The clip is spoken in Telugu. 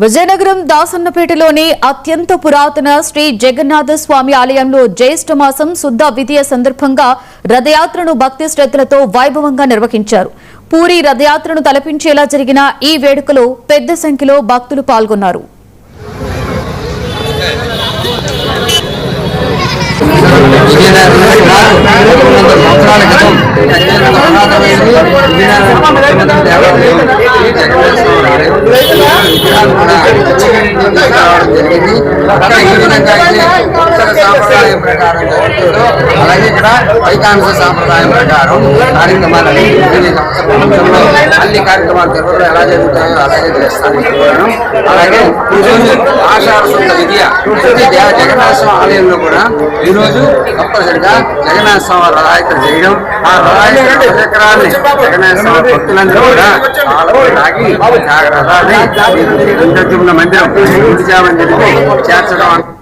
విజయనగరం దాసన్నపేటలోని అత్యంత పురాతన శ్రీ జగన్నాథ స్వామి ఆలయంలో జ్యేష్ఠ మాసం శుద్ధ విధియ సందర్భంగా రథయాత్రను భక్తి శ్రద్ధలతో వైభవంగా నిర్వహించారు. పూరి రథయాత్రను తలపించేలా జరిగిన ఈ వేడుకలో పెద్ద సంఖ్యలో భక్తులు పాల్గొన్నారు. అలాగే ఇక్కడ వైకాంశ సాంప్రదాయం ప్రకారం కార్యక్రమాలని అన్ని కార్యక్రమాలు తెలుగులో ఎలా జరుగుతాయో అలాగే చేస్తాను. అలాగే ఈరోజు ఆషాఢ శుద్ధ విద్య జగన్నాథ స్వామి ఆలయంలో కూడా ఈరోజు తప్పనిసరిగా జగన్నాథ స్వామి రథయాత్ర చేయడం, ఆ రథయాత్ర చక్రాన్ని జగన్నాథ స్వామి భక్తులందరూ కూడా ఆగి రథాన్ని మందిరం చేర్చడం